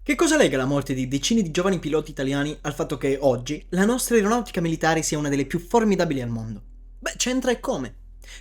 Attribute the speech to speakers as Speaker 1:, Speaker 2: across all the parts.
Speaker 1: Che cosa lega la morte di decine di giovani piloti italiani al fatto che oggi la nostra aeronautica militare sia una delle più formidabili al mondo? Beh, c'entra e come.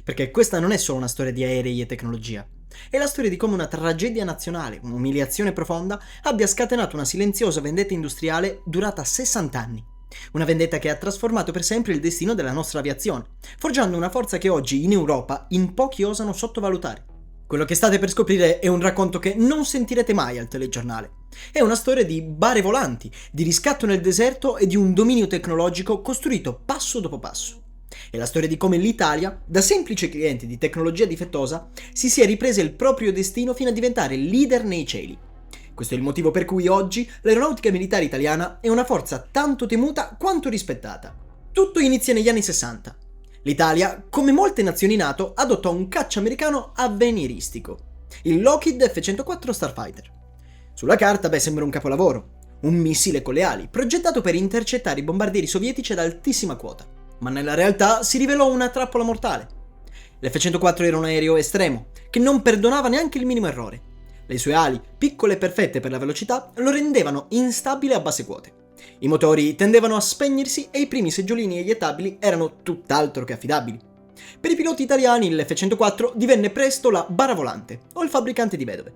Speaker 1: Perché questa non è solo una storia di aerei e tecnologia. È la storia di come una tragedia nazionale, un'umiliazione profonda, abbia scatenato una silenziosa vendetta industriale durata 60 anni. Una vendetta che ha trasformato per sempre il destino della nostra aviazione, forgiando una forza che oggi in Europa in pochi osano sottovalutare. Quello che state per scoprire è un racconto che non sentirete mai al telegiornale. È una storia di bare volanti, di riscatto nel deserto e di un dominio tecnologico costruito passo dopo passo. È la storia di come l'Italia, da semplice cliente di tecnologia difettosa, si sia ripresa il proprio destino fino a diventare leader nei cieli. Questo è il motivo per cui oggi l'aeronautica militare italiana è una forza tanto temuta quanto rispettata. Tutto inizia negli anni 60. L'Italia, come molte nazioni NATO, adottò un caccia americano avveniristico, il Lockheed F-104 Starfighter. Sulla carta, sembra un capolavoro, un missile con le ali, progettato per intercettare i bombardieri sovietici ad altissima quota, ma nella realtà si rivelò una trappola mortale. L'F-104 era un aereo estremo, che non perdonava neanche il minimo errore. Le sue ali, piccole e perfette per la velocità, lo rendevano instabile a basse quote. I motori tendevano a spegnersi e i primi seggiolini eiettabili erano tutt'altro che affidabili. Per i piloti italiani l'F-104 divenne presto la bara volante o il fabbricante di vedove.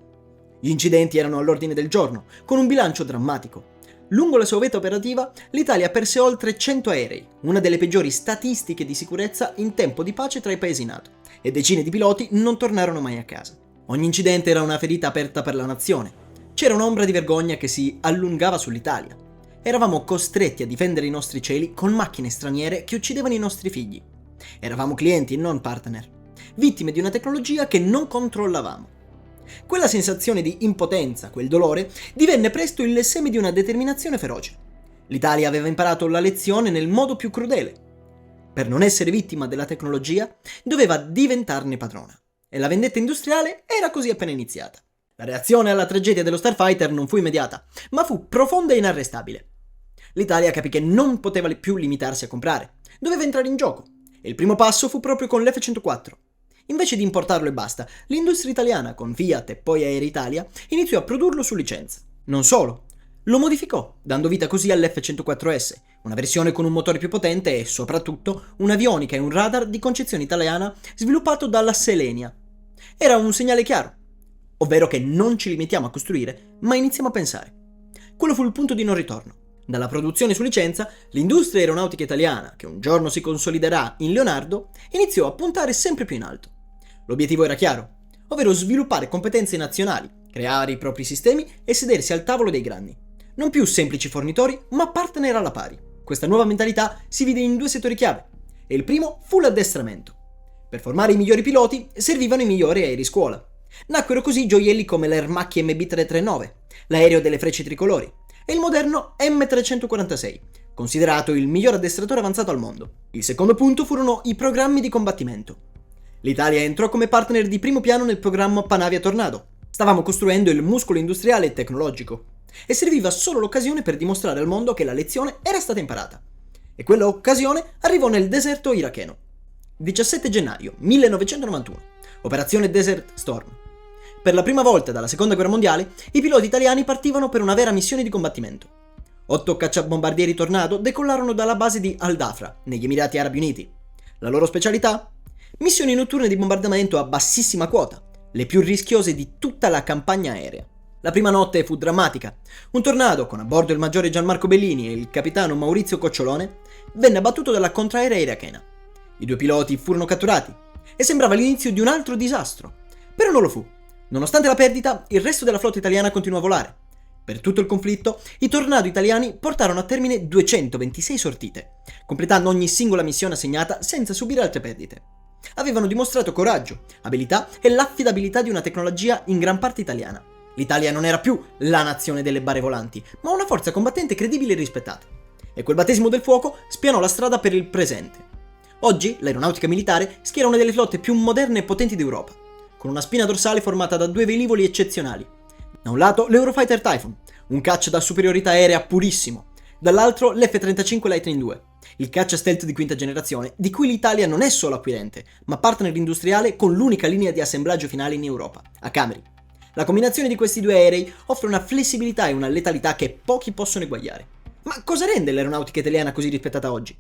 Speaker 1: Gli incidenti erano all'ordine del giorno, con un bilancio drammatico. Lungo la sua vetta operativa, l'Italia perse oltre 100 aerei, una delle peggiori statistiche di sicurezza in tempo di pace tra i paesi NATO, e decine di piloti non tornarono mai a casa. Ogni incidente era una ferita aperta per la nazione. C'era un'ombra di vergogna che si allungava sull'Italia. Eravamo costretti a difendere i nostri cieli con macchine straniere che uccidevano i nostri figli. Eravamo clienti e non partner, vittime di una tecnologia che non controllavamo. Quella sensazione di impotenza, quel dolore, divenne presto il seme di una determinazione feroce. L'Italia aveva imparato la lezione nel modo più crudele. Per non essere vittima della tecnologia, doveva diventarne padrona. E la vendetta industriale era così appena iniziata. La reazione alla tragedia dello Starfighter non fu immediata, ma fu profonda e inarrestabile. L'Italia capì che non poteva più limitarsi a comprare, doveva entrare in gioco, e il primo passo fu proprio con l'F-104. Invece di importarlo e basta, l'industria italiana, con Fiat e poi Air Italia, iniziò a produrlo su licenza. Non solo, lo modificò, dando vita così all'F-104S, una versione con un motore più potente e, soprattutto, un'avionica e un radar di concezione italiana sviluppato dalla Selenia. Era un segnale chiaro, ovvero che non ci limitiamo a costruire, ma iniziamo a pensare. Quello fu il punto di non ritorno. Dalla produzione su licenza, l'industria aeronautica italiana, che un giorno si consoliderà in Leonardo, iniziò a puntare sempre più in alto. L'obiettivo era chiaro, ovvero sviluppare competenze nazionali, creare i propri sistemi e sedersi al tavolo dei grandi. Non più semplici fornitori, ma partner alla pari. Questa nuova mentalità si vide in due settori chiave, e il primo fu l'addestramento. Per formare i migliori piloti servivano i migliori aerei scuola. Nacquero così gioielli come l'Aermacchi MB339, l'aereo delle frecce tricolori, e il moderno M346, considerato il miglior addestratore avanzato al mondo. Il secondo punto furono i programmi di combattimento. L'Italia entrò come partner di primo piano nel programma Panavia Tornado. Stavamo costruendo il muscolo industriale e tecnologico, e serviva solo l'occasione per dimostrare al mondo che la lezione era stata imparata. E quella occasione arrivò nel deserto iracheno. 17 gennaio 1991, operazione Desert Storm. Per la prima volta dalla seconda guerra mondiale, i piloti italiani partivano per una vera missione di combattimento. 8 cacciabombardieri Tornado decollarono dalla base di Al-Dhafra, negli Emirati Arabi Uniti. La loro specialità? Missioni notturne di bombardamento a bassissima quota, le più rischiose di tutta la campagna aerea. La prima notte fu drammatica. Un Tornado, con a bordo il maggiore Gianmarco Bellini e il capitano Maurizio Cocciolone, venne abbattuto dalla contraerea irachena. I 2 piloti furono catturati, e sembrava l'inizio di un altro disastro. Però non lo fu. Nonostante la perdita, il resto della flotta italiana continuò a volare. Per tutto il conflitto, i Tornado italiani portarono a termine 226 sortite, completando ogni singola missione assegnata senza subire altre perdite. Avevano dimostrato coraggio, abilità e l'affidabilità di una tecnologia in gran parte italiana. L'Italia non era più la nazione delle bare volanti, ma una forza combattente credibile e rispettata. E quel battesimo del fuoco spianò la strada per il presente. Oggi l'aeronautica militare schiera una delle flotte più moderne e potenti d'Europa, con una spina dorsale formata da 2 velivoli eccezionali. Da un lato l'Eurofighter Typhoon, un caccia da superiorità aerea purissimo, dall'altro l'F-35 Lightning II, il caccia stealth di quinta generazione, di cui l'Italia non è solo acquirente, ma partner industriale con l'unica linea di assemblaggio finale in Europa, a Cameri. La combinazione di questi due aerei offre una flessibilità e una letalità che pochi possono eguagliare. Ma cosa rende l'aeronautica italiana così rispettata oggi?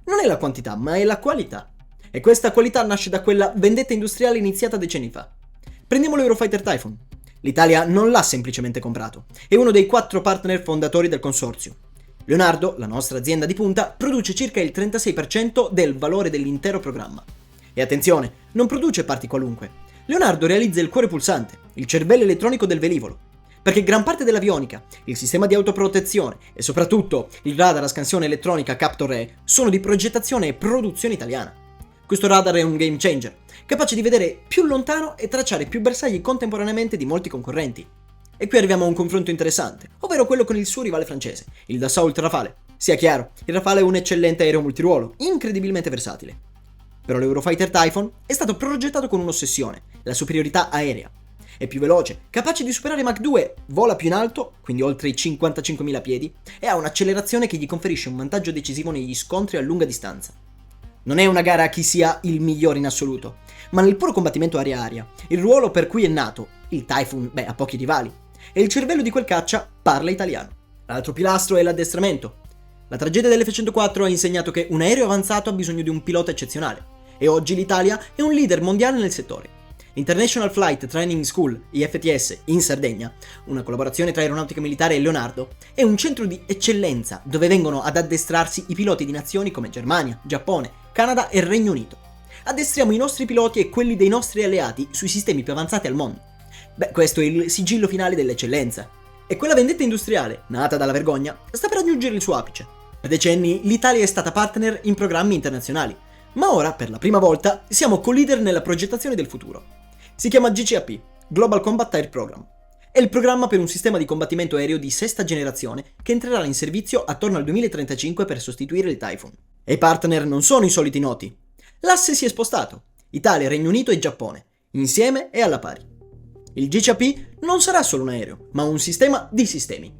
Speaker 1: Non è la quantità, ma è la qualità. E questa qualità nasce da quella vendetta industriale iniziata decenni fa. Prendiamo l'Eurofighter Typhoon. L'Italia non l'ha semplicemente comprato, è uno dei 4 partner fondatori del consorzio. Leonardo, la nostra azienda di punta, produce circa il 36% del valore dell'intero programma. E attenzione, non produce parti qualunque. Leonardo realizza il cuore pulsante, il cervello elettronico del velivolo. Perché gran parte dell'avionica, il sistema di autoprotezione e soprattutto il radar a scansione elettronica Captor-E sono di progettazione e produzione italiana. Questo radar è un game changer, capace di vedere più lontano e tracciare più bersagli contemporaneamente di molti concorrenti. E qui arriviamo a un confronto interessante, ovvero quello con il suo rivale francese, il Dassault Rafale. Sia chiaro, il Rafale è un eccellente aereo multiruolo, incredibilmente versatile. Però l'Eurofighter Typhoon è stato progettato con un'ossessione, la superiorità aerea. È più veloce, capace di superare Mach 2, vola più in alto, quindi oltre i 55.000 piedi, e ha un'accelerazione che gli conferisce un vantaggio decisivo negli scontri a lunga distanza. Non è una gara a chi sia il migliore in assoluto, ma nel puro combattimento aria-aria, il ruolo per cui è nato, il Typhoon, ha pochi rivali, e il cervello di quel caccia parla italiano. L'altro pilastro è l'addestramento. La tragedia dell'F-104 ha insegnato che un aereo avanzato ha bisogno di un pilota eccezionale, e oggi l'Italia è un leader mondiale nel settore. L'International Flight Training School, IFTS, in Sardegna, una collaborazione tra Aeronautica Militare e Leonardo, è un centro di eccellenza dove vengono ad addestrarsi i piloti di nazioni come Germania, Giappone, Canada e Regno Unito. Addestriamo i nostri piloti e quelli dei nostri alleati sui sistemi più avanzati al mondo. Questo è il sigillo finale dell'eccellenza. E quella vendetta industriale, nata dalla vergogna, sta per raggiungere il suo apice. Per decenni l'Italia è stata partner in programmi internazionali, ma ora, per la prima volta, siamo co-leader nella progettazione del futuro. Si chiama GCAP, Global Combat Air Program. È il programma per un sistema di combattimento aereo di sesta generazione che entrerà in servizio attorno al 2035 per sostituire il Typhoon. E i partner non sono i soliti noti. L'asse si è spostato. Italia, Regno Unito e Giappone, insieme e alla pari. Il GCAP non sarà solo un aereo, ma un sistema di sistemi.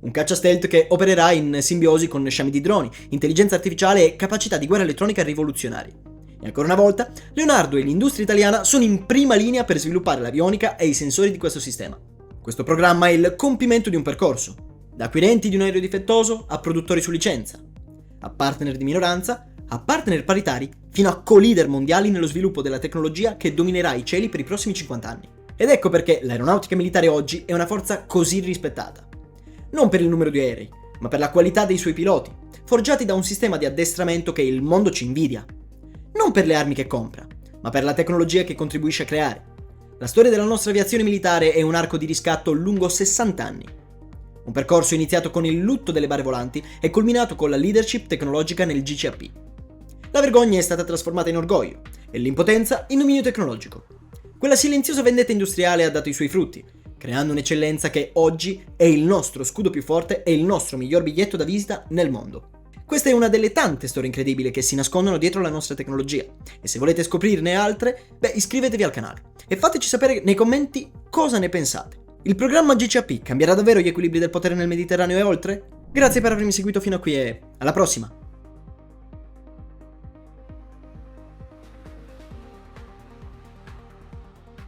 Speaker 1: Un caccia stealth che opererà in simbiosi con sciami di droni, intelligenza artificiale e capacità di guerra elettronica rivoluzionarie. E ancora una volta, Leonardo e l'industria italiana sono in prima linea per sviluppare l'avionica e i sensori di questo sistema. Questo programma è il compimento di un percorso, da acquirenti di un aereo difettoso a produttori su licenza, a partner di minoranza, a partner paritari, fino a co-leader mondiali nello sviluppo della tecnologia che dominerà i cieli per i prossimi 50 anni. Ed ecco perché l'aeronautica militare oggi è una forza così rispettata. Non per il numero di aerei, ma per la qualità dei suoi piloti, forgiati da un sistema di addestramento che il mondo ci invidia. Non per le armi che compra, ma per la tecnologia che contribuisce a creare. La storia della nostra aviazione militare è un arco di riscatto lungo 60 anni. Un percorso iniziato con il lutto delle bare volanti e culminato con la leadership tecnologica nel GCAP. La vergogna è stata trasformata in orgoglio e l'impotenza in dominio tecnologico. Quella silenziosa vendetta industriale ha dato i suoi frutti, creando un'eccellenza che oggi è il nostro scudo più forte e il nostro miglior biglietto da visita nel mondo. Questa è una delle tante storie incredibili che si nascondono dietro la nostra tecnologia, e se volete scoprirne altre, iscrivetevi al canale e fateci sapere nei commenti cosa ne pensate. Il programma GCAP cambierà davvero gli equilibri del potere nel Mediterraneo e oltre? Grazie per avermi seguito fino a qui e alla prossima!